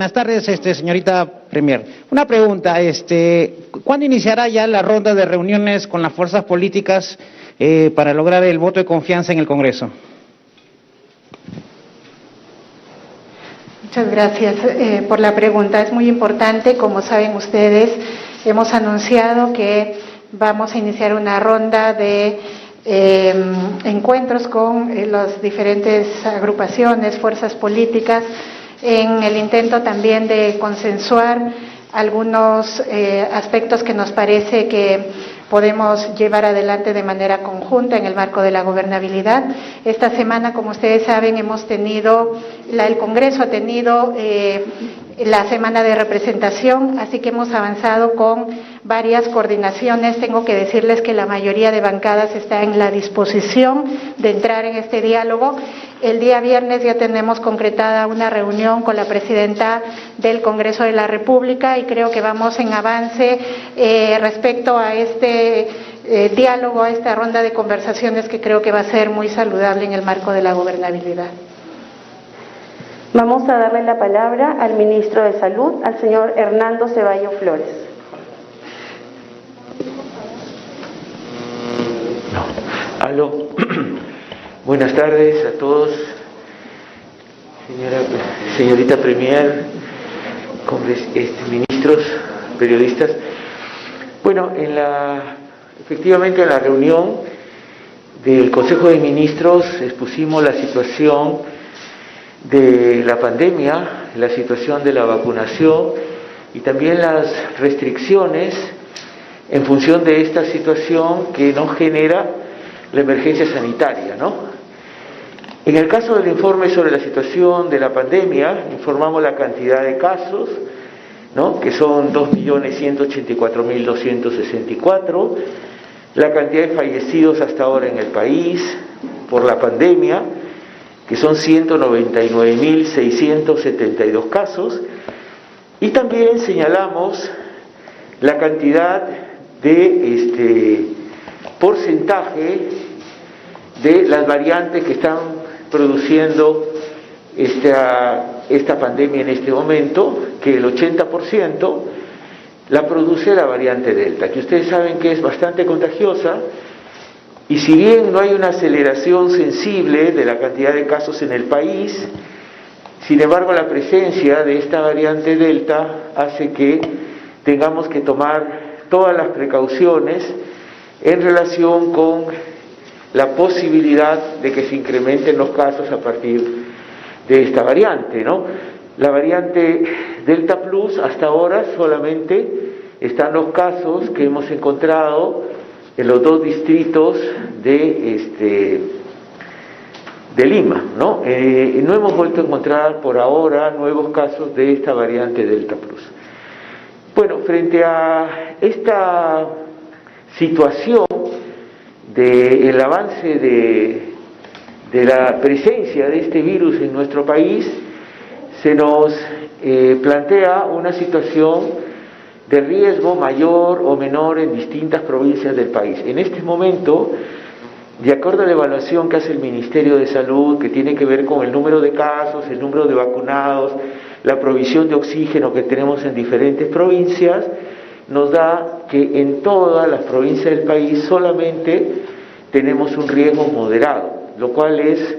Buenas tardes, señorita Premier. Una pregunta, ¿cuándo iniciará ya la ronda de reuniones con las fuerzas políticas para lograr el voto de confianza en el Congreso? Muchas gracias por la pregunta. Es muy importante, como saben ustedes, hemos anunciado que vamos a iniciar una ronda de encuentros con las diferentes agrupaciones, fuerzas políticas, en el intento también de consensuar algunos aspectos que nos parece que podemos llevar adelante de manera conjunta en el marco de la gobernabilidad. Esta semana, como ustedes saben, el Congreso ha tenido la semana de representación, así que hemos avanzado con varias coordinaciones. Tengo que decirles que la mayoría de bancadas está en la disposición de entrar en este diálogo. El día viernes ya tenemos concretada una reunión con la presidenta del Congreso de la República y creo que vamos en avance respecto a este diálogo, a esta ronda de conversaciones que creo que va a ser muy saludable en el marco de la gobernabilidad. Vamos a darle la palabra al ministro de Salud, al señor Hernando Ceballos Flores. Aló. Buenas tardes a todos, señorita Premier, ministros, periodistas. Bueno, efectivamente en la reunión del Consejo de Ministros expusimos la situación de la pandemia, la situación de la vacunación y también las restricciones en función de esta situación que nos genera la emergencia sanitaria, ¿no? En el caso del informe sobre la situación de la pandemia, informamos la cantidad de casos, ¿no?, que son 2.184.264, la cantidad de fallecidos hasta ahora en el país por la pandemia, que son 199.672 casos, y también señalamos la cantidad de porcentaje de las variantes que están produciendo esta pandemia en este momento, que el 80% la produce la variante Delta, que ustedes saben que es bastante contagiosa, y si bien no hay una aceleración sensible de la cantidad de casos en el país, sin embargo la presencia de esta variante Delta hace que tengamos que tomar todas las precauciones en relación con la posibilidad de que se incrementen los casos a partir de esta variante, ¿no? La variante Delta Plus, hasta ahora solamente están los casos que hemos encontrado en los dos distritos de Lima, ¿no? No hemos vuelto a encontrar por ahora nuevos casos de esta variante Delta Plus. Bueno, frente a esta situación del avance de la presencia de este virus en nuestro país, se nos plantea una situación de riesgo mayor o menor en distintas provincias del país. En este momento, de acuerdo a la evaluación que hace el Ministerio de Salud, que tiene que ver con el número de casos, el número de vacunados, la provisión de oxígeno que tenemos en diferentes provincias, nos da que en todas las provincias del país solamente tenemos un riesgo moderado, lo cual es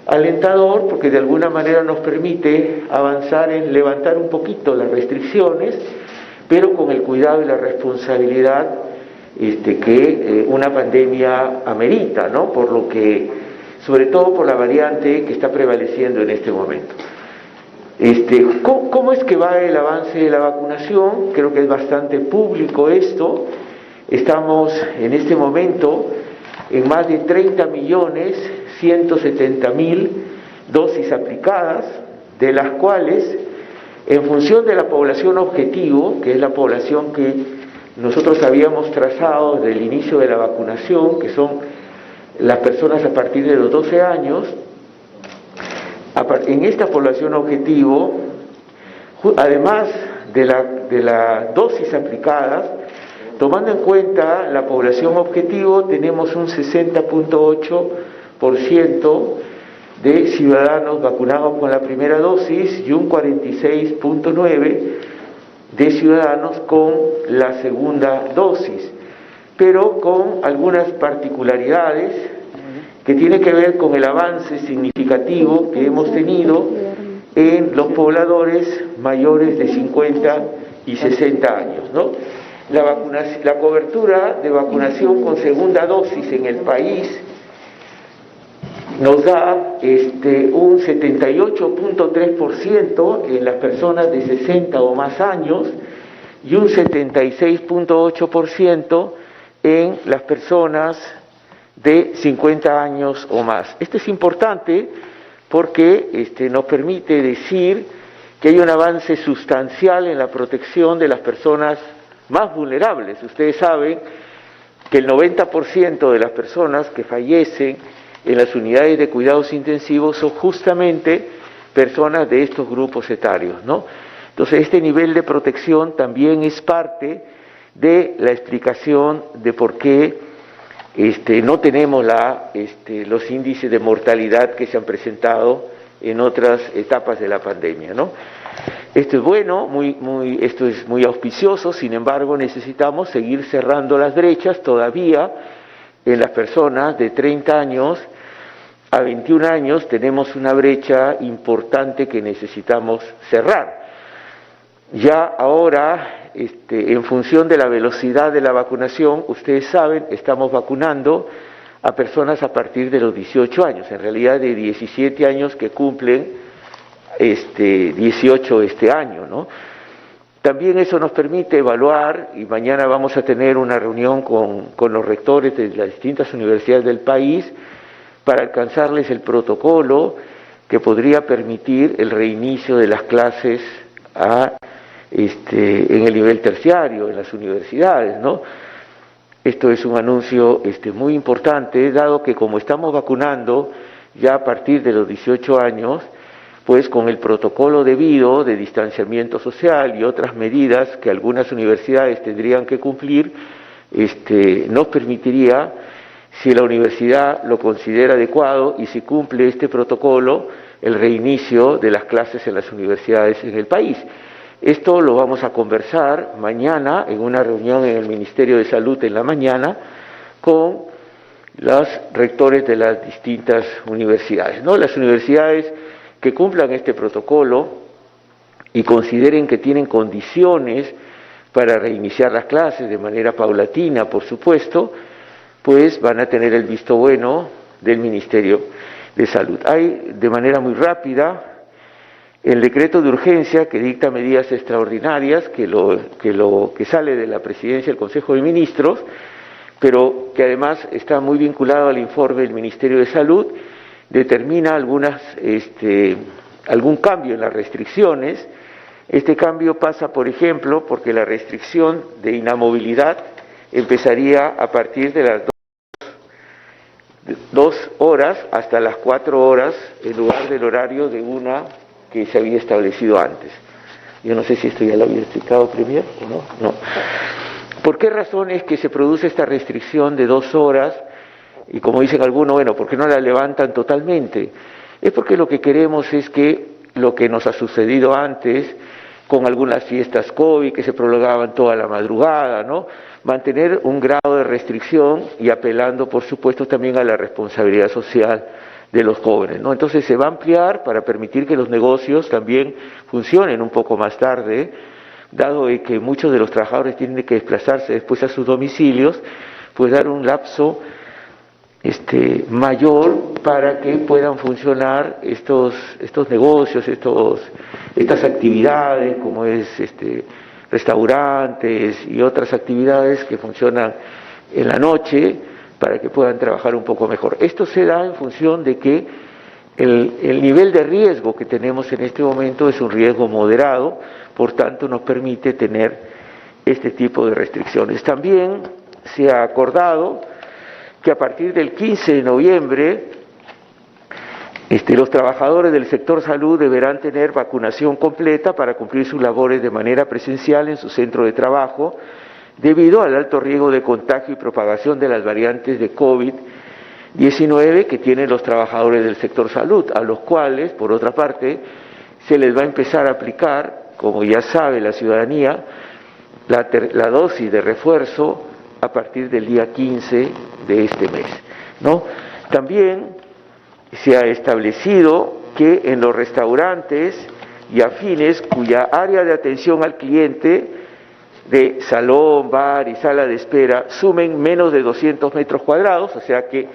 alentador porque de alguna manera nos permite avanzar en levantar un poquito las restricciones, pero con el cuidado y la responsabilidad que una pandemia amerita, ¿no? Por lo que, sobre todo por la variante que está prevaleciendo en este momento. ¿Cómo es que va el avance de la vacunación? Creo que es bastante público esto. Estamos en este momento en más de 30.170.000 dosis aplicadas, de las cuales, en función de la población objetivo, que es la población que nosotros habíamos trazado desde el inicio de la vacunación, que son las personas a partir de los 12 años, en esta población objetivo, además de la dosis aplicadas, tomando en cuenta la población objetivo, tenemos un 60.8% de ciudadanos vacunados con la primera dosis y un 46.9% de ciudadanos con la segunda dosis, pero con algunas particularidades que tienen que ver con el avance significativo que hemos tenido en los pobladores mayores de 50 y 60 años, ¿no? La cobertura de vacunación con segunda dosis en el país nos da un 78.3% en las personas de 60 o más años y un 76.8% en las personas de 50 años o más. Esto es importante porque nos permite decir que hay un avance sustancial en la protección de las personas más vulnerables. Ustedes saben que el 90% de las personas que fallecen en las unidades de cuidados intensivos son justamente personas de estos grupos etarios, ¿no? Entonces, este nivel de protección también es parte de la explicación de por qué no tenemos los índices de mortalidad que se han presentado en otras etapas de la pandemia, ¿no? Esto es bueno, esto es muy auspicioso, sin embargo necesitamos seguir cerrando las brechas todavía en las personas de 30 años a 21 años tenemos una brecha importante que necesitamos cerrar. Ya ahora, en función de la velocidad de la vacunación, ustedes saben, estamos vacunando a personas a partir de los 18 años, en realidad de 17 años que cumplen 18 este año, ¿no? También eso nos permite evaluar, y mañana vamos a tener una reunión con los rectores de las distintas universidades del país para alcanzarles el protocolo que podría permitir el reinicio de las clases en el nivel terciario, en las universidades, ¿no? Esto es un anuncio muy importante, dado que como estamos vacunando ya a partir de los 18 años, pues con el protocolo debido de distanciamiento social y otras medidas que algunas universidades tendrían que cumplir, nos permitiría, si la universidad lo considera adecuado y si cumple este protocolo, el reinicio de las clases en las universidades en el país. Esto lo vamos a conversar mañana en una reunión en el Ministerio de Salud en la mañana con los rectores de las distintas universidades, ¿no? Las universidades que cumplan este protocolo y consideren que tienen condiciones para reiniciar las clases de manera paulatina, por supuesto, pues van a tener el visto bueno del Ministerio de Salud. Hay, de manera muy rápida, el decreto de urgencia que dicta medidas extraordinarias, que sale de la Presidencia del Consejo de Ministros, pero que además está muy vinculado al informe del Ministerio de Salud, determina algún cambio en las restricciones. Este cambio pasa, por ejemplo, porque la restricción de inamovilidad empezaría a partir de las 2 horas hasta las 4 horas, en lugar del horario de 1 que se había establecido antes. Yo no sé si esto ya lo había explicado primero o no. ¿Por qué razón es que se produce esta restricción de 2 horas? Y como dicen algunos, bueno, ¿por qué no la levantan totalmente? Es porque lo que queremos es que lo que nos ha sucedido antes, con algunas fiestas COVID que se prolongaban toda la madrugada, ¿no? Mantener un grado de restricción y apelando, por supuesto, también a la responsabilidad social de los jóvenes, ¿no? Entonces se va a ampliar para permitir que los negocios también funcionen un poco más tarde, dado que muchos de los trabajadores tienen que desplazarse después a sus domicilios, pues dar un lapso mayor para que puedan funcionar estos negocios, estas actividades, como es restaurantes y otras actividades que funcionan en la noche, para que puedan trabajar un poco mejor. Esto se da en función de que el nivel de riesgo que tenemos en este momento es un riesgo moderado, por tanto nos permite tener este tipo de restricciones. También se ha acordado que a partir del 15 de noviembre los trabajadores del sector salud deberán tener vacunación completa para cumplir sus labores de manera presencial en su centro de trabajo, debido al alto riesgo de contagio y propagación de las variantes de COVID 19 que tienen los trabajadores del sector salud, a los cuales, por otra parte, se les va a empezar a aplicar, como ya sabe la ciudadanía, la dosis de refuerzo a partir del día 15 de este mes, ¿no? También se ha establecido que en los restaurantes y afines cuya área de atención al cliente de salón, bar y sala de espera sumen menos de 200 metros cuadrados, o sea que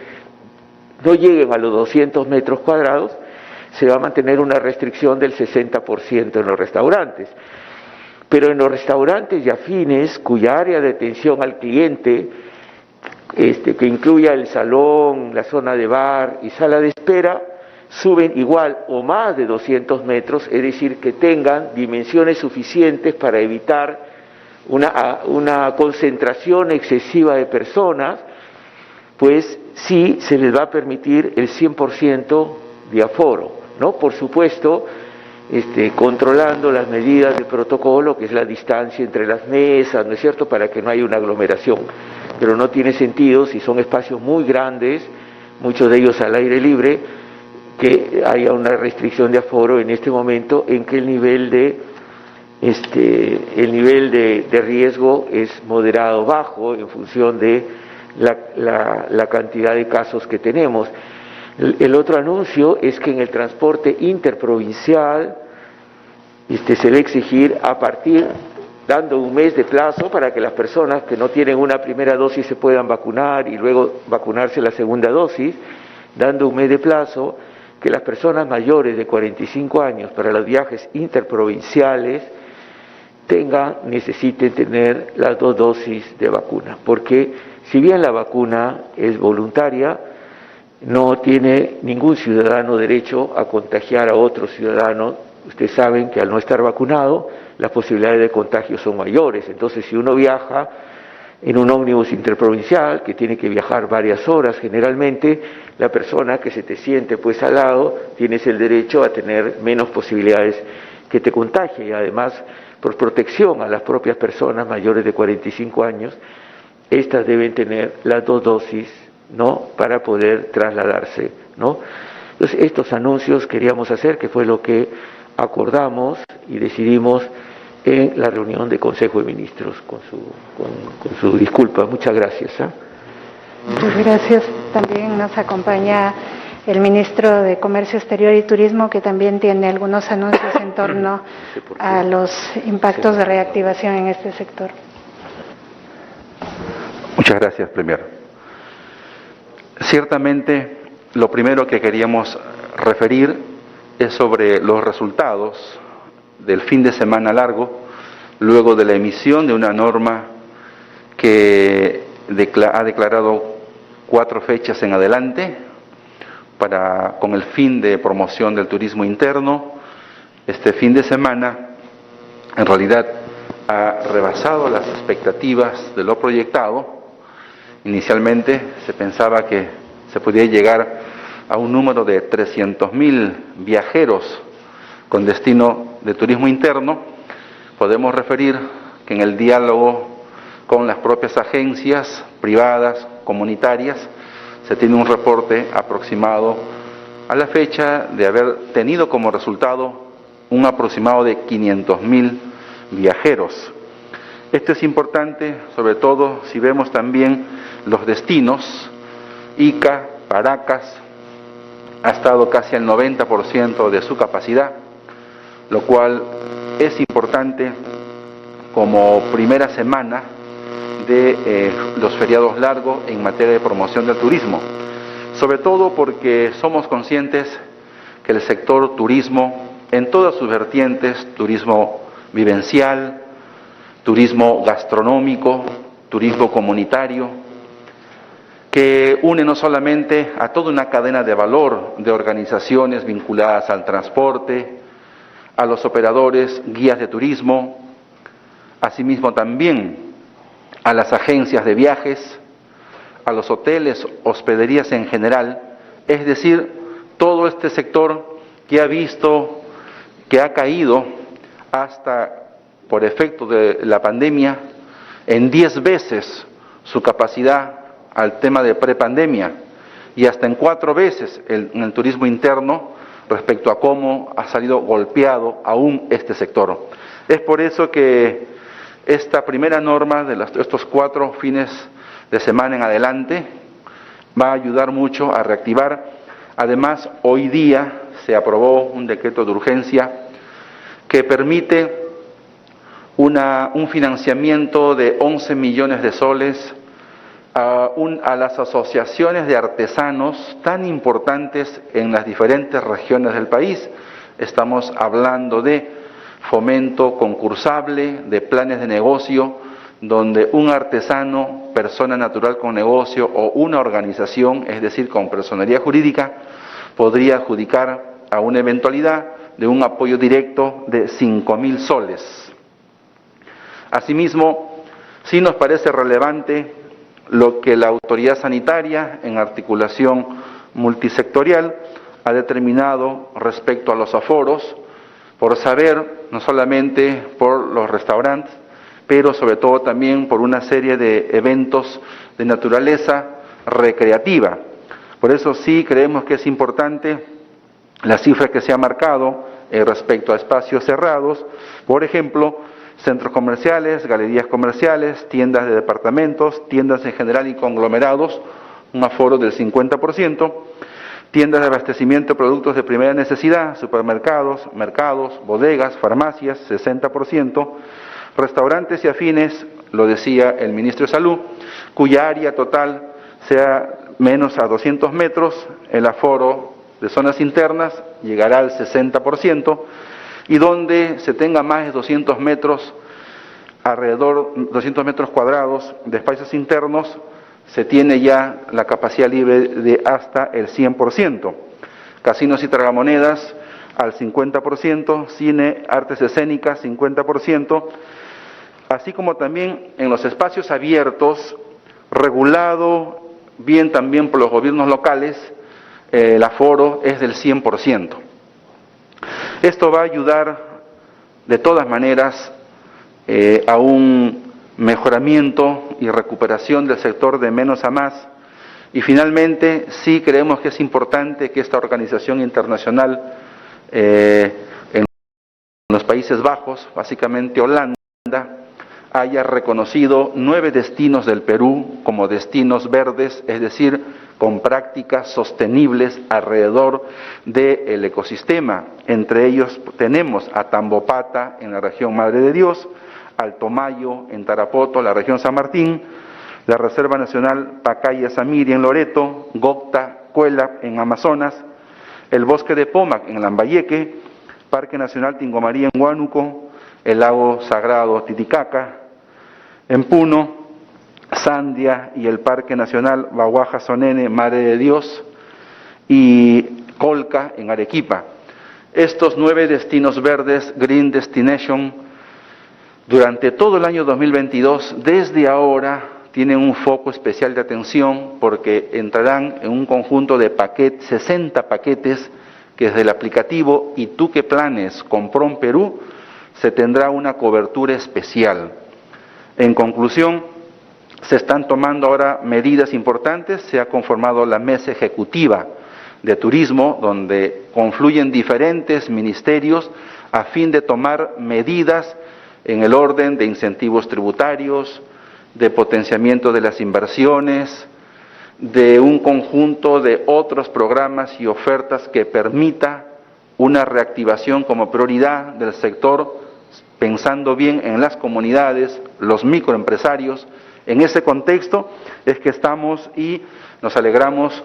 no lleguen a los 200 metros cuadrados, se va a mantener una restricción del 60% en los restaurantes. Pero en los restaurantes y afines cuya área de atención al cliente, que incluya el salón, la zona de bar y sala de espera, suben igual o más de 200 metros, es decir, que tengan dimensiones suficientes para evitar una concentración excesiva de personas, pues sí se les va a permitir el 100% de aforo, ¿no? Por supuesto, controlando las medidas de protocolo, que es la distancia entre las mesas, ¿no es cierto?, para que no haya una aglomeración. Pero no tiene sentido, si son espacios muy grandes, muchos de ellos al aire libre, que haya una restricción de aforo en este momento en que el nivel de riesgo es moderado bajo en función de la cantidad de casos que tenemos. El otro anuncio es que en el transporte interprovincial se va a exigir dando un mes de plazo para que las personas que no tienen una primera dosis se puedan vacunar y luego vacunarse la segunda dosis, dando un mes de plazo, que las personas mayores de 45 años para los viajes interprovinciales necesiten tener las 2 dosis de vacuna, porque si bien la vacuna es voluntaria, no tiene ningún ciudadano derecho a contagiar a otro ciudadano. Ustedes saben que al no estar vacunado, las posibilidades de contagio son mayores. Entonces, si uno viaja en un ómnibus interprovincial, que tiene que viajar varias horas generalmente, la persona que se te siente pues al lado, tienes el derecho a tener menos posibilidades que te contagie. Y además, por protección a las propias personas mayores de 45 años, estas deben tener las 2 dosis, ¿no?, para poder trasladarse, ¿no? Entonces, estos anuncios queríamos hacer, que fue lo que acordamos y decidimos en la reunión de Consejo de Ministros, con su disculpa. Muchas gracias. Muchas gracias. También nos acompaña el ministro de Comercio Exterior y Turismo, que también tiene algunos anuncios en torno a los impactos de reactivación en este sector. Muchas gracias, Premier. Ciertamente, lo primero que queríamos referir es sobre los resultados del fin de semana largo, luego de la emisión de una norma que ha declarado 4 fechas en adelante con el fin de promoción del turismo interno. Este fin de semana, en realidad, ha rebasado las expectativas de lo proyectado. Inicialmente se pensaba que se podía llegar a un número de 300.000 viajeros con destino de turismo interno. Podemos referir que en el diálogo con las propias agencias privadas, comunitarias, se tiene un reporte aproximado a la fecha de haber tenido como resultado un aproximado de 500.000 viajeros. Esto es importante, sobre todo si vemos también los destinos. Ica, Paracas, ha estado casi al 90% de su capacidad, lo cual es importante como primera semana de los feriados largos en materia de promoción del turismo, sobre todo porque somos conscientes que el sector turismo, en todas sus vertientes, turismo vivencial, turismo gastronómico, turismo comunitario, que une no solamente a toda una cadena de valor de organizaciones vinculadas al transporte, a los operadores, guías de turismo, asimismo también a las agencias de viajes, a los hoteles, hospederías en general, es decir, todo este sector que ha visto que ha caído hasta, por efecto de la pandemia, en 10 veces su capacidad al tema de prepandemia. y hasta en 4 veces en el turismo interno respecto a cómo ha salido golpeado aún este sector. Es por eso que esta primera norma de estos 4 fines de semana en adelante va a ayudar mucho a reactivar. Además, hoy día se aprobó un decreto de urgencia que permite un financiamiento de 11 millones de soles a las asociaciones de artesanos tan importantes en las diferentes regiones del país. Estamos hablando de fomento concursable, de planes de negocio, donde un artesano, persona natural con negocio o una organización, es decir, con personería jurídica, podría adjudicar a una eventualidad de un apoyo directo de 5.000 soles. Asimismo, sí nos parece relevante lo que la autoridad sanitaria, en articulación multisectorial, ha determinado respecto a los aforos, por saber, no solamente por los restaurantes, pero sobre todo también por una serie de eventos de naturaleza recreativa. Por eso sí creemos que es importante la cifra que se ha marcado respecto a espacios cerrados, por ejemplo, centros comerciales, galerías comerciales, tiendas de departamentos, tiendas en general y conglomerados, un aforo del 50%, tiendas de abastecimiento de productos de primera necesidad, supermercados, mercados, bodegas, farmacias, 60%, restaurantes y afines, lo decía el ministro de Salud, cuya área total sea menos a 200 metros, el aforo de zonas internas llegará al 60%, y donde se tenga más de 200 metros, alrededor 200 metros cuadrados de espacios internos, se tiene ya la capacidad libre de hasta el 100%. Casinos y tragamonedas al 50%, cine, artes escénicas 50%, así como también en los espacios abiertos, regulado bien también por los gobiernos locales, el aforo es del 100%. Esto va a ayudar de todas maneras a un mejoramiento y recuperación del sector de menos a más. Y finalmente, sí creemos que es importante que esta organización internacional en los Países Bajos, básicamente Holanda, haya reconocido 9 destinos del Perú como destinos verdes, es decir, con prácticas sostenibles alrededor del ecosistema. Entre ellos tenemos a Tambopata en la región Madre de Dios, Alto Mayo en Tarapoto, la región San Martín, la Reserva Nacional Pacaya-Samiri en Loreto, Gocta, Cuela en Amazonas, el Bosque de Pomac en Lambayeque, Parque Nacional Tingomaría en Huánuco, el Lago Sagrado Titicaca en Puno, Sandia y el Parque Nacional Bahuaja-Sonene, Madre de Dios, y Colca en Arequipa. Estos 9 destinos verdes, Green Destination, durante todo el año 2022, desde ahora, tienen un foco especial de atención porque entrarán en un conjunto de 60 paquetes que desde el aplicativo Y tú qué planes con PROM Perú se tendrá una cobertura especial. En conclusión, se están tomando ahora medidas importantes, se ha conformado la mesa ejecutiva de turismo, donde confluyen diferentes ministerios a fin de tomar medidas en el orden de incentivos tributarios, de potenciamiento de las inversiones, de un conjunto de otros programas y ofertas que permita una reactivación como prioridad del sector, pensando bien en las comunidades, los microempresarios. En ese contexto es que estamos y nos alegramos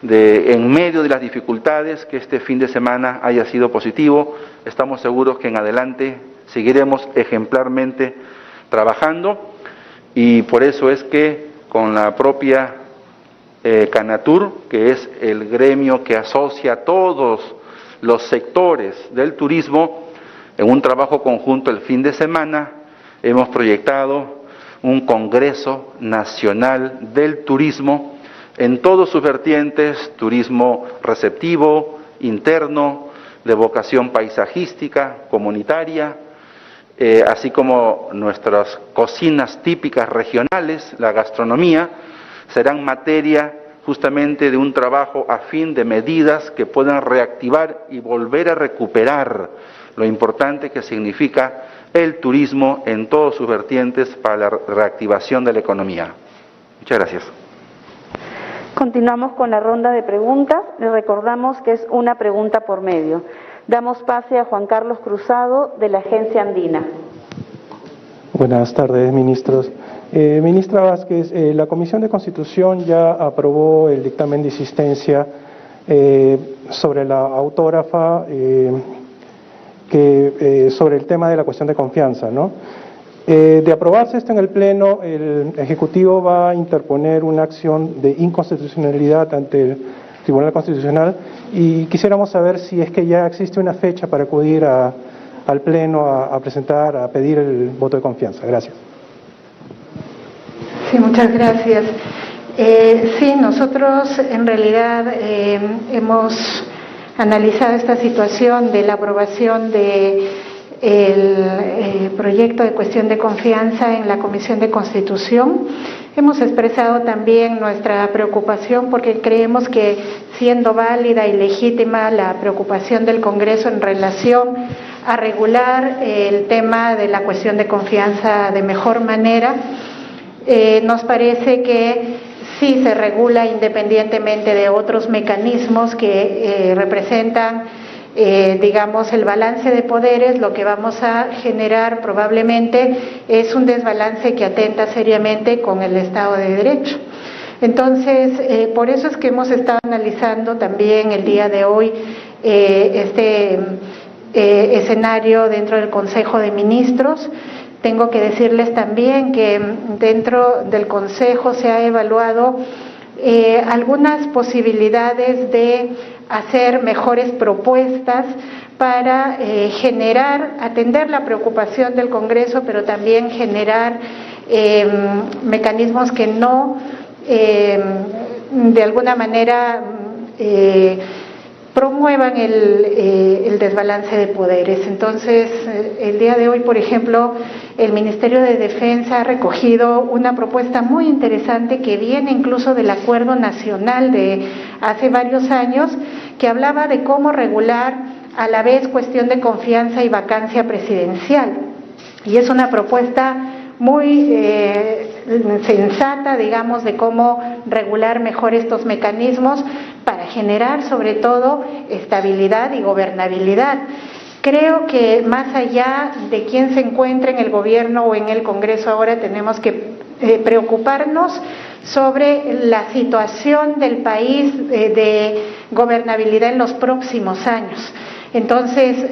de, en medio de las dificultades, que este fin de semana haya sido positivo. Estamos seguros que en adelante seguiremos ejemplarmente trabajando y por eso es que con la propia Canatur, que es el gremio que asocia a todos los sectores del turismo, en un trabajo conjunto el fin de semana hemos proyectado un Congreso Nacional del Turismo en todos sus vertientes: turismo receptivo, interno, de vocación paisajística, comunitaria, así como nuestras cocinas típicas regionales, la gastronomía, serán materia justamente de un trabajo a fin de medidas que puedan reactivar y volver a recuperar lo importante que significa el turismo en todas sus vertientes para la reactivación de la economía. Muchas gracias. Continuamos con la ronda de preguntas. Les recordamos que es una pregunta por medio. Damos pase a Juan Carlos Cruzado, de la Agencia Andina. Buenas tardes, ministros. Ministra Vázquez, la Comisión de Constitución ya aprobó el dictamen de insistencia sobre la autógrafa, sobre el tema de la cuestión de confianza, ¿no? De aprobarse esto en el Pleno, el Ejecutivo va a interponer una acción de inconstitucionalidad ante el Tribunal Constitucional y quisiéramos saber si es que ya existe una fecha para acudir al Pleno a presentar, a pedir el voto de confianza. Gracias. Sí, muchas gracias. Sí, nosotros en realidad hemos analizado esta situación de la aprobación de el proyecto de cuestión de confianza en la Comisión de Constitución. Hemos expresado también nuestra preocupación porque creemos que, siendo válida y legítima la preocupación del Congreso en relación a regular el tema de la cuestión de confianza de mejor manera, nos parece que sí se regula independientemente de otros mecanismos que representan digamos, el balance de poderes. Lo que vamos a generar probablemente es un desbalance que atenta seriamente con el Estado de Derecho. Entonces, por eso es que hemos estado analizando también el día de hoy este escenario dentro del Consejo de Ministros. Tengo que decirles también que dentro del Consejo se ha evaluado algunas posibilidades de hacer mejores propuestas para atender la preocupación del Congreso, pero también generar mecanismos que no, de alguna manera, promuevan el desbalance de poderes. Entonces, el día de hoy, por ejemplo, el Ministerio de Defensa ha recogido una propuesta muy interesante que viene incluso del Acuerdo Nacional de hace varios años, que hablaba de cómo regular a la vez cuestión de confianza y vacancia presidencial. Y es una propuesta muy sensata, digamos, de cómo regular mejor estos mecanismos para generar, sobre todo, estabilidad y gobernabilidad. Creo que más allá de quién se encuentre en el gobierno o en el Congreso ahora, tenemos que preocuparnos sobre la situación del país de gobernabilidad en los próximos años. Entonces,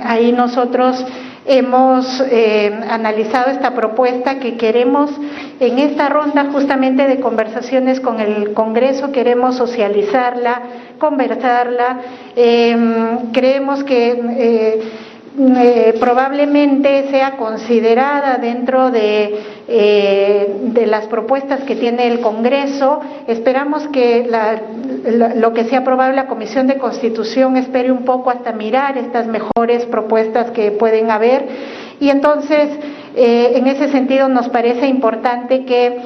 ahí nosotros hemos analizado esta propuesta que queremos, en esta ronda justamente de conversaciones con el Congreso, queremos socializarla, conversarla. Creemos que probablemente sea considerada dentro de las propuestas que tiene el Congreso. Esperamos que lo que sea aprobado en la Comisión de Constitución espere un poco hasta mirar estas mejores propuestas que pueden haber, y entonces en ese sentido nos parece importante que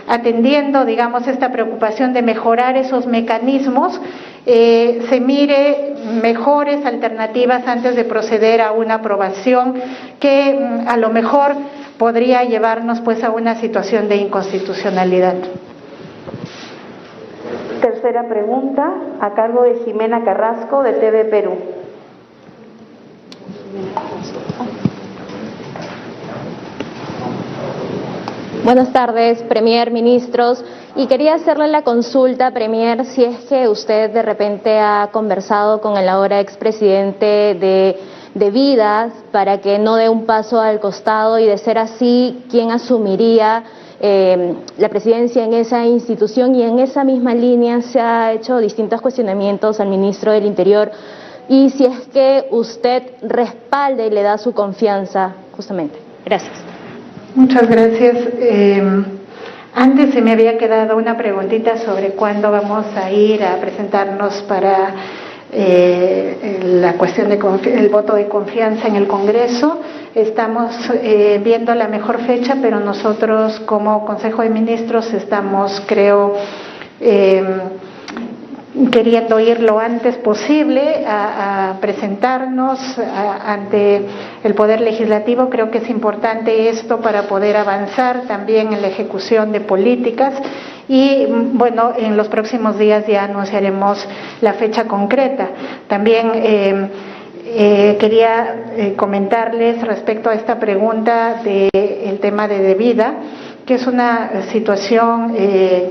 atendiendo, digamos, esta preocupación de mejorar esos mecanismos, se mire mejores alternativas antes de proceder a una aprobación que a lo mejor podría llevarnos pues a una situación de inconstitucionalidad. Tercera pregunta, a cargo de Jimena Carrasco, de TV Perú. Buenas tardes, Premier, ministros, y quería hacerle la consulta, Premier, si es que usted de repente ha conversado con el ahora expresidente de Vidas para que no dé un paso al costado, y de ser así, ¿quién asumiría la presidencia en esa institución? Y en esa misma línea se ha hecho distintos cuestionamientos al ministro del Interior, y si es que usted respalda y le da su confianza, justamente. Gracias. Muchas gracias. Antes se me había quedado una preguntita sobre cuándo vamos a ir a presentarnos para la cuestión de el voto de confianza en el Congreso. estamos viendo la mejor fecha, pero nosotros como Consejo de Ministros estamos, creo, queriendo ir lo antes posible a presentarnos ante el Poder Legislativo. Creo que es importante esto para poder avanzar también en la ejecución de políticas y, bueno, en los próximos días ya anunciaremos la fecha concreta. También quería comentarles respecto a esta pregunta del tema de debida, que es una situación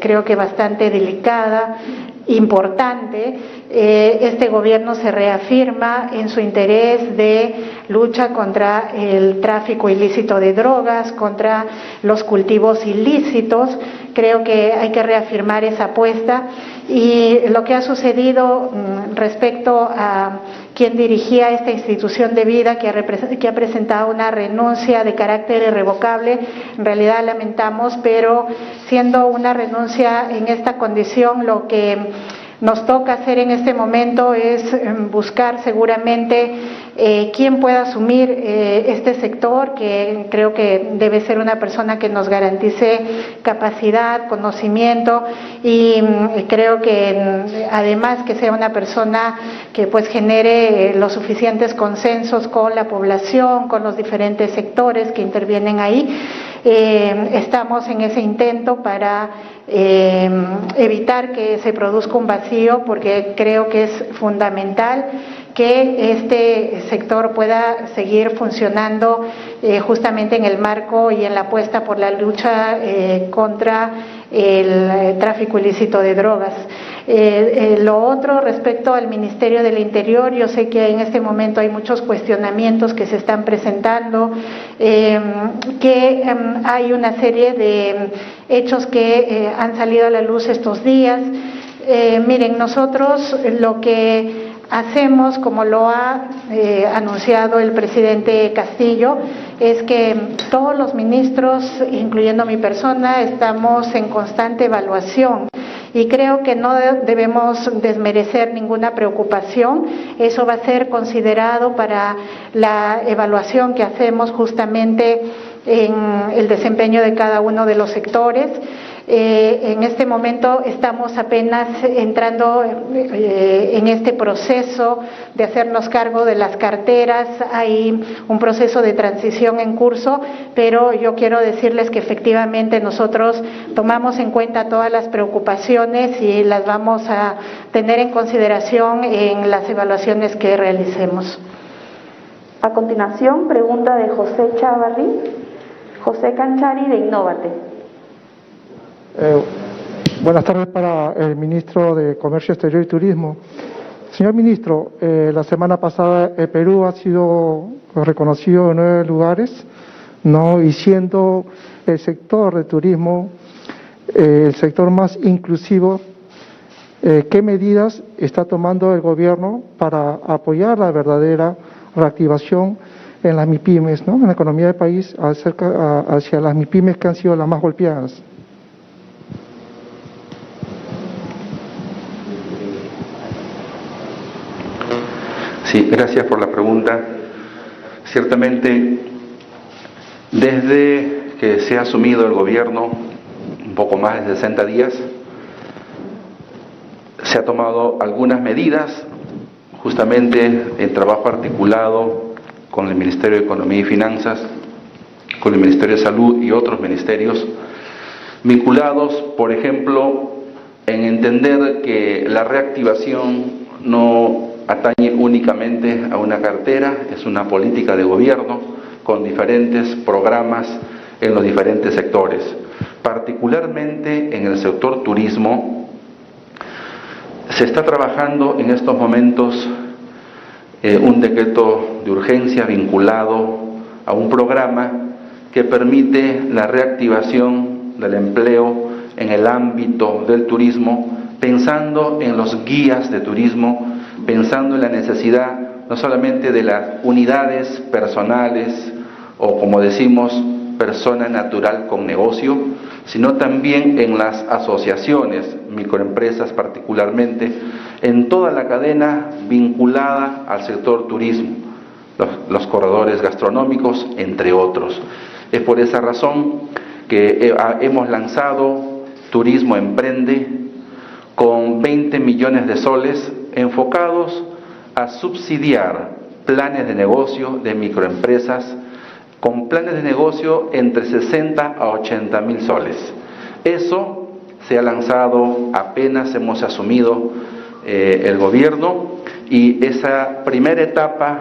creo que bastante delicada, importante. Este gobierno se reafirma en su interés de lucha contra el tráfico ilícito de drogas, contra los cultivos ilícitos. Creo que hay que reafirmar esa apuesta, y lo que ha sucedido respecto a quien dirigía esta institución de vida, que ha presentado una renuncia de carácter irrevocable, en realidad lamentamos, pero siendo una renuncia en esta condición, lo que nos toca hacer en este momento es buscar seguramente quién pueda asumir este sector, que creo que debe ser una persona que nos garantice capacidad, conocimiento, y creo que además que sea una persona que pues genere los suficientes consensos con la población, con los diferentes sectores que intervienen ahí. Estamos en ese intento para evitar que se produzca un vacío, porque creo que es fundamental que este sector pueda seguir funcionando justamente en el marco y en la apuesta por la lucha contra el tráfico ilícito de drogas. Lo otro, respecto al Ministerio del Interior, yo sé que en este momento hay muchos cuestionamientos que se están presentando, que hay una serie de hechos que han salido a la luz estos días. Miren, nosotros lo que hacemos, como lo ha anunciado el presidente Castillo, es que todos los ministros, incluyendo mi persona, estamos en constante evaluación. Y creo que no debemos desmerecer ninguna preocupación. Eso va a ser considerado para la evaluación que hacemos justamente en el desempeño de cada uno de los sectores. En este momento estamos apenas entrando en este proceso de hacernos cargo de las carteras. Hay un proceso de transición en curso, pero yo quiero decirles que efectivamente nosotros tomamos en cuenta todas las preocupaciones y las vamos a tener en consideración en las evaluaciones que realicemos. A continuación, pregunta de José Chávarri, José Canchari de Innovate. Buenas tardes para el ministro de Comercio Exterior y Turismo. Señor ministro, la semana pasada el Perú ha sido reconocido en 9 lugares, ¿no? Y siendo el sector de turismo el sector más inclusivo, ¿qué medidas está tomando el gobierno para apoyar la verdadera reactivación en las MIPYMES, ¿no? En la economía del país, hacia las MIPYMES que han sido las más golpeadas? Sí, gracias por la pregunta. Ciertamente, desde que se ha asumido el gobierno, un poco más de 60 días, se ha tomado algunas medidas, justamente en trabajo articulado con el Ministerio de Economía y Finanzas, con el Ministerio de Salud y otros ministerios, vinculados, por ejemplo, en entender que la reactivación no atañe únicamente a una cartera, es una política de gobierno con diferentes programas en los diferentes sectores. Particularmente en el sector turismo, se está trabajando en estos momentos un decreto de urgencia vinculado a un programa que permite la reactivación del empleo en el ámbito del turismo, pensando en los guías de turismo, pensando en la necesidad no solamente de las unidades personales o, como decimos, persona natural con negocio, sino también en las asociaciones, microempresas particularmente, en toda la cadena vinculada al sector turismo, los corredores gastronómicos, entre otros. Es por esa razón que hemos lanzado Turismo Emprende con 20 millones de soles enfocados a subsidiar planes de negocio de microempresas con planes de negocio entre 60 a 80 mil soles. Eso se ha lanzado apenas hemos asumido el gobierno, y esa primera etapa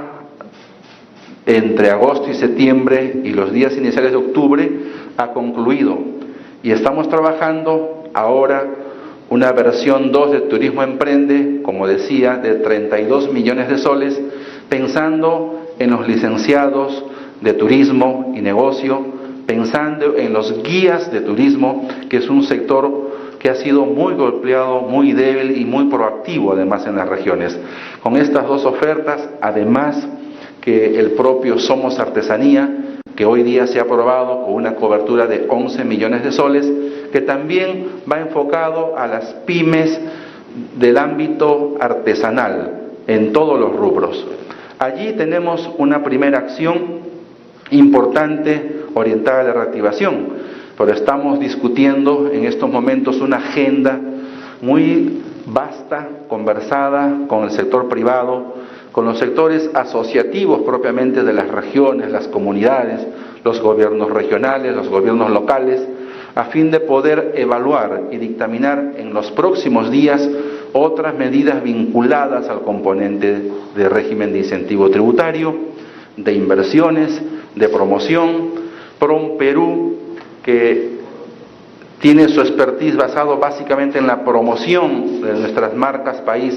entre agosto y septiembre y los días iniciales de octubre ha concluido, y estamos trabajando ahora una versión 2 de Turismo Emprende, como decía, de 32 millones de soles, pensando en los licenciados de turismo y negocio, pensando en los guías de turismo, que es un sector que ha sido muy golpeado, muy débil y muy proactivo además en las regiones. Con estas dos ofertas, además que el propio Somos Artesanía, que hoy día se ha aprobado con una cobertura de 11 millones de soles, que también va enfocado a las pymes del ámbito artesanal, en todos los rubros. Allí tenemos una primera acción importante orientada a la reactivación, pero estamos discutiendo en estos momentos una agenda muy vasta, conversada con el sector privado, con los sectores asociativos propiamente de las regiones, las comunidades, los gobiernos regionales, los gobiernos locales, a fin de poder evaluar y dictaminar en los próximos días otras medidas vinculadas al componente de régimen de incentivo tributario, de inversiones, de promoción. PROM Perú, que tiene su expertise basado básicamente en la promoción de nuestras marcas país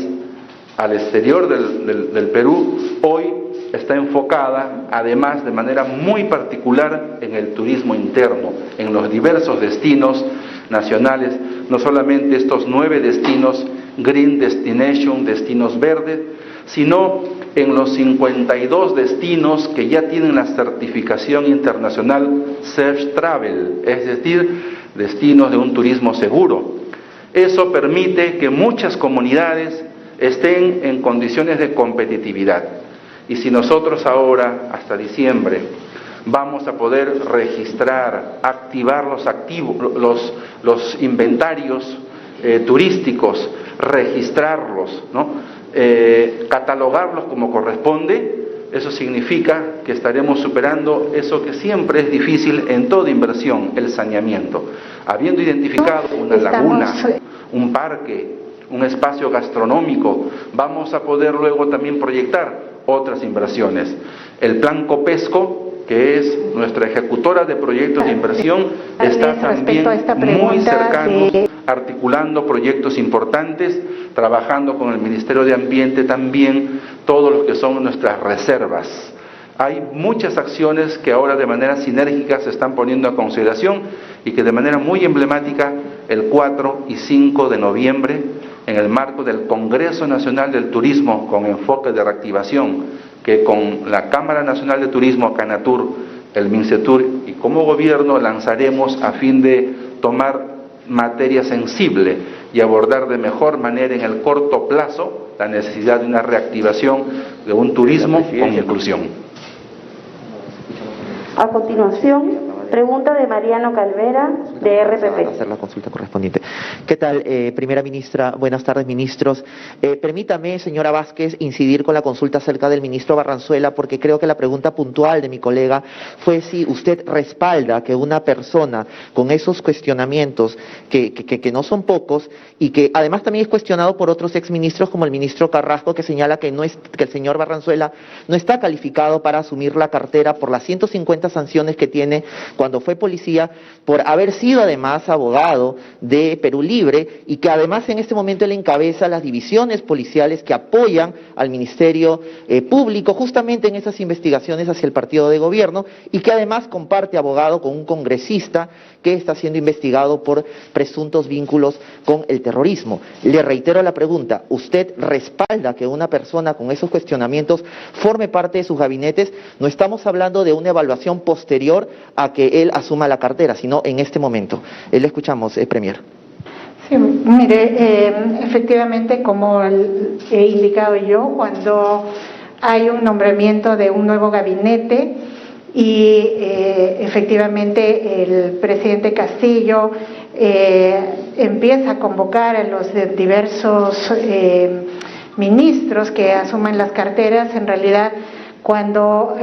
al exterior del Perú, hoy está enfocada, además de manera muy particular, en el turismo interno, en los diversos destinos nacionales, no solamente estos 9 destinos Green Destination, destinos verdes, sino en los 52 destinos que ya tienen la certificación internacional Safe Travel, es decir, destinos de un turismo seguro. Eso permite que muchas comunidades estén en condiciones de competitividad. Y si nosotros ahora, hasta diciembre, vamos a poder registrar, activar los inventarios turísticos, registrarlos, ¿no? Catalogarlos como corresponde, eso significa que estaremos superando eso que siempre es difícil en toda inversión, el saneamiento. Habiendo identificado una laguna, un parque, un espacio gastronómico, vamos a poder luego también proyectar otras inversiones. El Plan Copesco, que es nuestra ejecutora de proyectos de inversión, está también muy cercano, articulando proyectos importantes, trabajando con el Ministerio de Ambiente también, todos los que son nuestras reservas. Hay muchas acciones que ahora de manera sinérgica se están poniendo a consideración y que de manera muy emblemática el 4 y 5 de noviembre, en el marco del Congreso Nacional del Turismo con enfoque de reactivación, que con la Cámara Nacional de Turismo, Canatur, el Mincetur y como gobierno lanzaremos a fin de tomar materia sensible y abordar de mejor manera en el corto plazo la necesidad de una reactivación de un turismo con inclusión. A continuación, pregunta de Mariano Calvera, de RPP. Hacer la consulta correspondiente. ¿Qué tal, primera ministra? Buenas tardes, ministros. Permítame, señora Vázquez, incidir con la consulta acerca del ministro Barranzuela, porque creo que la pregunta puntual de mi colega fue si usted respalda que una persona con esos cuestionamientos, que no son pocos, y que además también es cuestionado por otros exministros como el ministro Carrasco, que señala que el señor Barranzuela no está calificado para asumir la cartera por las 150 sanciones que tiene cuando fue policía, por haber sido además abogado de Perú Libre, y que además en este momento él encabeza las divisiones policiales que apoyan al Ministerio Público justamente en esas investigaciones hacia el partido de gobierno, y que además comparte abogado con un congresista que está siendo investigado por presuntos vínculos con el terrorismo. Le reitero la pregunta, ¿usted respalda que una persona con esos cuestionamientos forme parte de sus gabinetes? No estamos hablando de una evaluación posterior a que él asuma la cartera, sino en este momento. Le escuchamos, Premier. Sí, mire, efectivamente, como he indicado yo, cuando hay un nombramiento de un nuevo gabinete y efectivamente el presidente Castillo empieza a convocar a los diversos ministros que asumen las carteras. En realidad, cuando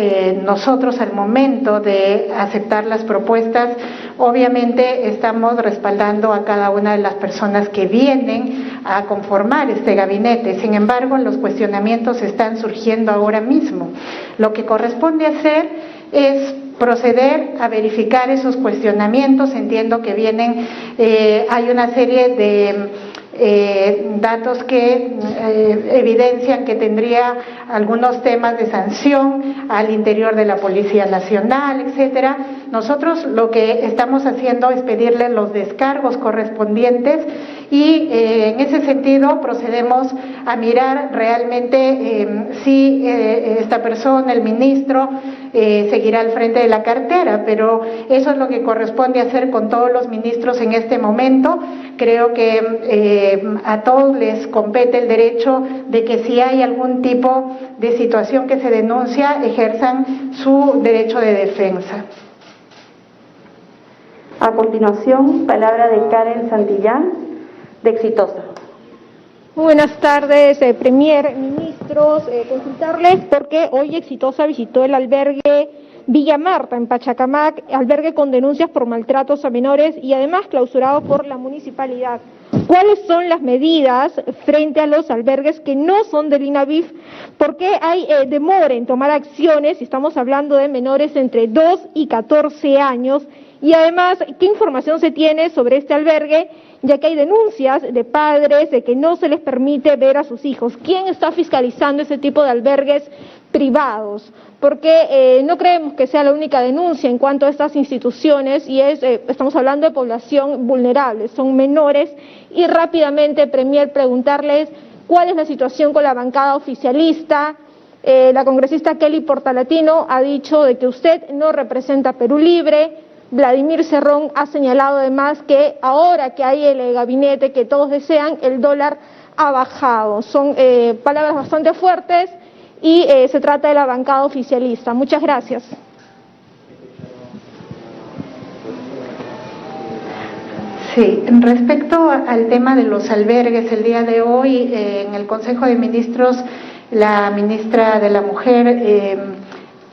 nosotros al momento de aceptar las propuestas, obviamente estamos respaldando a cada una de las personas que vienen a conformar este gabinete. Sin embargo, los cuestionamientos están surgiendo ahora mismo. Lo que corresponde hacer es proceder a verificar esos cuestionamientos. Entiendo que vienen, hay una serie de datos que evidencian que tendría algunos temas de sanción al interior de la Policía Nacional, etcétera. Nosotros lo que estamos haciendo es pedirle los descargos correspondientes y en ese sentido procedemos a mirar realmente si esta persona, el ministro, seguirá al frente de la cartera, pero eso es lo que corresponde hacer con todos los ministros en este momento. Creo que a todos les compete el derecho de que si hay algún tipo de situación que se denuncia, ejerzan su derecho de defensa. A continuación, palabra de Karen Santillán, de Exitosa. Muy buenas tardes, Premier, ministros. Consultarles porque hoy Exitosa visitó el albergue Villa Marta en Pachacamac, albergue con denuncias por maltratos a menores y además clausurado por la municipalidad. ¿Cuáles son las medidas frente a los albergues que no son del INAVIF? ¿Por qué hay demora en tomar acciones si estamos hablando de menores entre 2 y 14 años? Y además, ¿qué información se tiene sobre este albergue? Ya que hay denuncias de padres de que no se les permite ver a sus hijos. ¿Quién está fiscalizando ese tipo de albergues privados? Porque no creemos que sea la única denuncia en cuanto a estas instituciones y estamos hablando de población vulnerable, son menores. Y rápidamente, Premier, preguntarles cuál es la situación con la bancada oficialista. La congresista Kelly Portalatino ha dicho de que usted no representa a Perú Libre. Vladimir Cerrón ha señalado además que ahora que hay el gabinete que todos desean, el dólar ha bajado. Son palabras bastante fuertes y se trata de la bancada oficialista. Muchas gracias. Sí, respecto al tema de los albergues, el día de hoy en el Consejo de Ministros, la ministra de la Mujer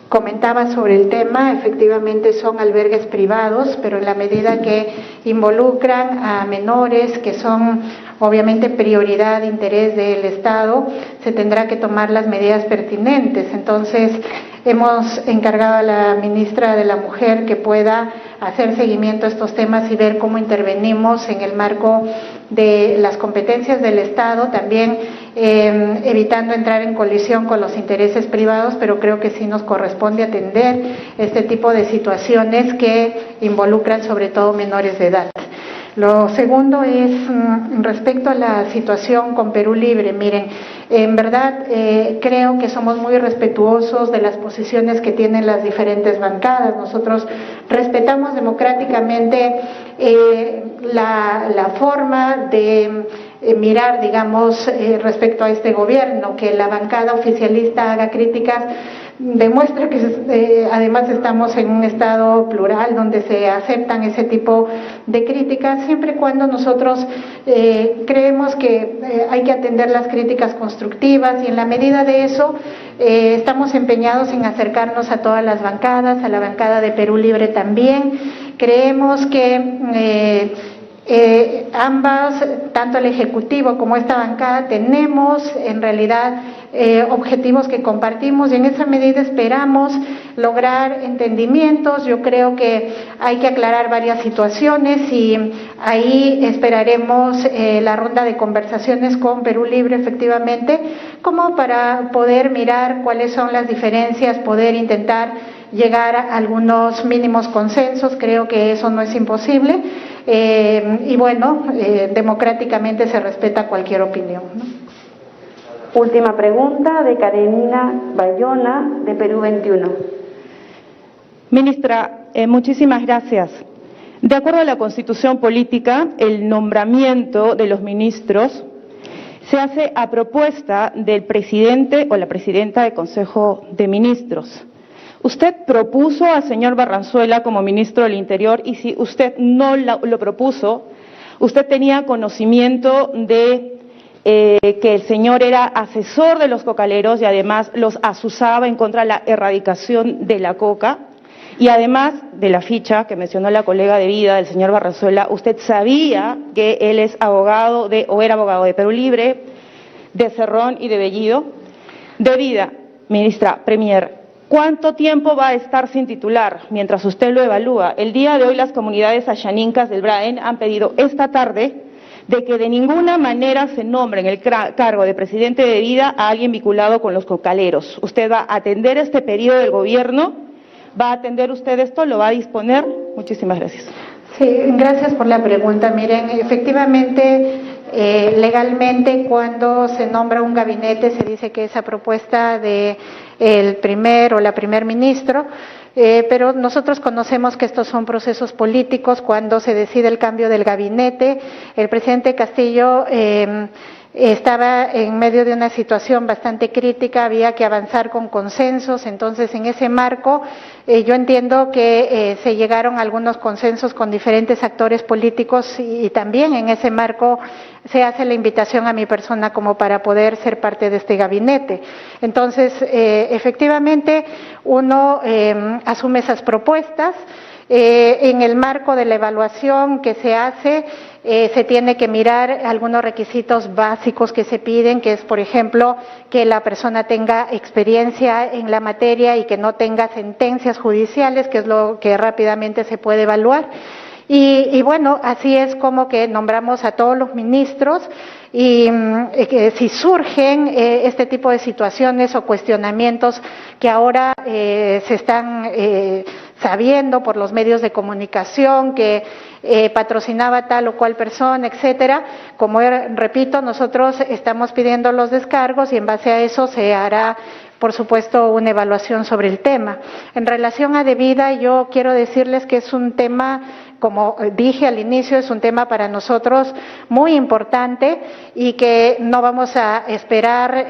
comentaba sobre el tema. Efectivamente son albergues privados, pero en la medida que involucran a menores que son obviamente prioridad de interés del Estado, se tendrá que tomar las medidas pertinentes. Entonces hemos encargado a la ministra de la Mujer que pueda hacer seguimiento a estos temas y ver cómo intervenimos en el marco de las competencias del Estado, también evitando entrar en colisión con los intereses privados, pero creo que sí nos corresponde atender este tipo de situaciones que involucran sobre todo menores de edad. Lo segundo es respecto a la situación con Perú Libre. Miren, en verdad creo que somos muy respetuosos de las posiciones que tienen las diferentes bancadas. Nosotros respetamos democráticamente la forma de mirar, digamos, respecto a este gobierno. Que la bancada oficialista haga críticas demuestra que además estamos en un estado plural donde se aceptan ese tipo de críticas, siempre y cuando nosotros creemos que hay que atender las críticas constructivas, y en la medida de eso estamos empeñados en acercarnos a todas las bancadas, a la bancada de Perú Libre también. Creemos que ambas, tanto el Ejecutivo como esta bancada, tenemos en realidad objetivos que compartimos, y en esa medida esperamos lograr entendimientos. Yo creo que hay que aclarar varias situaciones y ahí esperaremos la ronda de conversaciones con Perú Libre, efectivamente, como para poder mirar cuáles son las diferencias, poder intentar llegar a algunos mínimos consensos. Creo que eso no es imposible. Y bueno, democráticamente se respeta cualquier opinión, ¿no? Última pregunta de Karenina Bayona, de Perú 21. Ministra, muchísimas gracias. De acuerdo a la Constitución Política, el nombramiento de los ministros se hace a propuesta del presidente o la presidenta del Consejo de Ministros. Usted propuso al señor Barranzuela como ministro del Interior, y si usted no lo propuso, usted tenía conocimiento de que el señor era asesor de los cocaleros y además los azuzaba en contra de la erradicación de la coca. Y además de la ficha que mencionó la colega de vida del señor Barranzuela, usted sabía que él es abogado o era abogado de Perú Libre, de Cerrón y de Bellido. De vida, ministra Premier, ¿cuánto tiempo va a estar sin titular mientras usted lo evalúa? El día de hoy las comunidades ayanicas del Braen han pedido esta tarde de que de ninguna manera se nombre en el cargo de presidente de vida a alguien vinculado con los cocaleros. ¿Usted va a atender este periodo del gobierno? ¿Va a atender usted esto? ¿Lo va a disponer? Muchísimas gracias. Sí, gracias por la pregunta. Miren, efectivamente, legalmente cuando se nombra un gabinete se dice que es a propuesta de el primer o la primer ministro, pero nosotros conocemos que estos son procesos políticos. Cuando se decide el cambio del gabinete, el presidente Castillo estaba en medio de una situación bastante crítica, había que avanzar con consensos. Entonces en ese marco yo entiendo que se llegaron a algunos consensos con diferentes actores políticos y también en ese marco se hace la invitación a mi persona como para poder ser parte de este gabinete. Entonces efectivamente uno asume esas propuestas. En el marco de la evaluación que se hace, se tiene que mirar algunos requisitos básicos que se piden, que es, por ejemplo, que la persona tenga experiencia en la materia y que no tenga sentencias judiciales, que es lo que rápidamente se puede evaluar. Y bueno, así es como que nombramos a todos los ministros y que si surgen este tipo de situaciones o cuestionamientos que ahora se están sabiendo por los medios de comunicación que patrocinaba tal o cual persona, etcétera, como repito, nosotros estamos pidiendo los descargos y en base a eso se hará, por supuesto, una evaluación sobre el tema. En relación a debida, yo quiero decirles que es un tema, como dije al inicio, es un tema para nosotros muy importante y que no vamos a esperar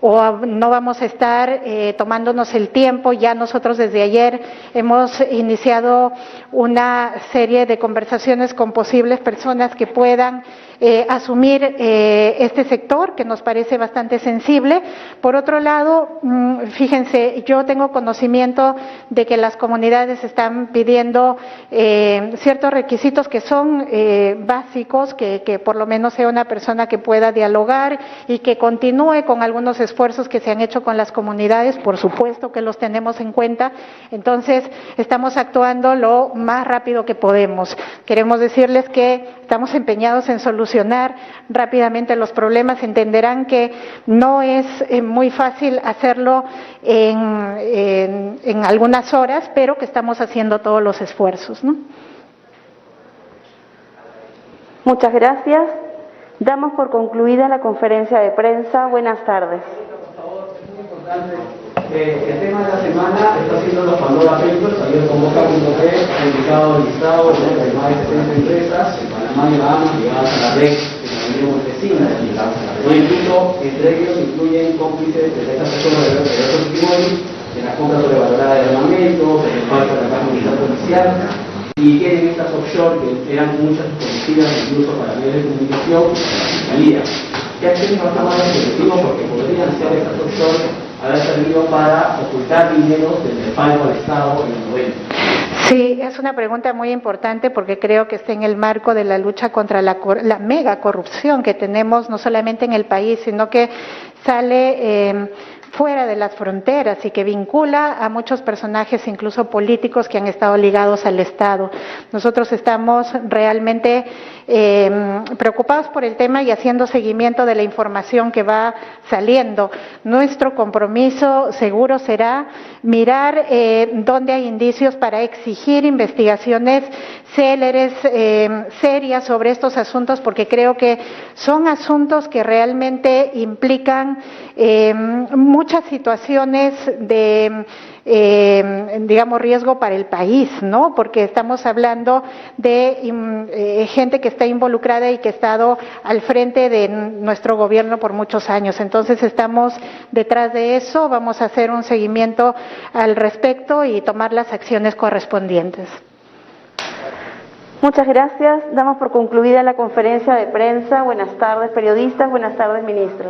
o no vamos a estar tomándonos el tiempo. Ya nosotros desde ayer hemos iniciado una serie de conversaciones con posibles personas que puedan asumir este sector, que nos parece bastante sensible. Por otro lado, fíjense, yo tengo conocimiento de que las comunidades están pidiendo ciertos requisitos que son básicos, que por lo menos sea una persona que pueda dialogar y que continúe con algunos esfuerzos que se han hecho con las comunidades. Por supuesto que los tenemos en cuenta. Entonces, estamos actuando lo más rápido que podemos. Queremos decirles que estamos empeñados en solucionar rápidamente los problemas. Entenderán que no es muy fácil hacerlo en algunas horas, pero que estamos haciendo todos los esfuerzos, ¿no? Muchas gracias. Damos por concluida la conferencia de prensa. Buenas tardes. El tema de la semana está siendo los Pandora Papers. Ayer convoca.p ha indicado el listado de más de 70 empresas en Panamá y Bahamas ligadas a la red de la Montesinas. Entre ellos incluyen cómplices de estas personas de los testimonios, de las compras sobrevaloradas de armamentos, de la falta de la comunidad policial, y tienen estas offshore que eran muchas conocidas incluso para medios de comunicación y para la fiscalía. ¿Qué acciones van a tomar los colectivos? Porque podrían ser estas offshore haber servido para ocultar dinero del respaldo al Estado en el 90. Sí, es una pregunta muy importante porque creo que está en el marco de la lucha contra la mega corrupción que tenemos no solamente en el país, sino que sale fuera de las fronteras y que vincula a muchos personajes, incluso políticos, que han estado ligados al Estado. Nosotros estamos realmente preocupados por el tema y haciendo seguimiento de la información que va saliendo. Nuestro compromiso seguro será mirar dónde hay indicios para exigir investigaciones céleres, serias sobre estos asuntos, porque creo que son asuntos que realmente implican muchas situaciones de digamos, riesgo para el país, ¿no? Porque estamos hablando de gente que está involucrada y que ha estado al frente de nuestro gobierno por muchos años. Entonces estamos detrás de eso, vamos a hacer un seguimiento al respecto y tomar las acciones correspondientes. Muchas gracias. Damos por concluida la conferencia de prensa. Buenas tardes, periodistas. Buenas tardes, ministros.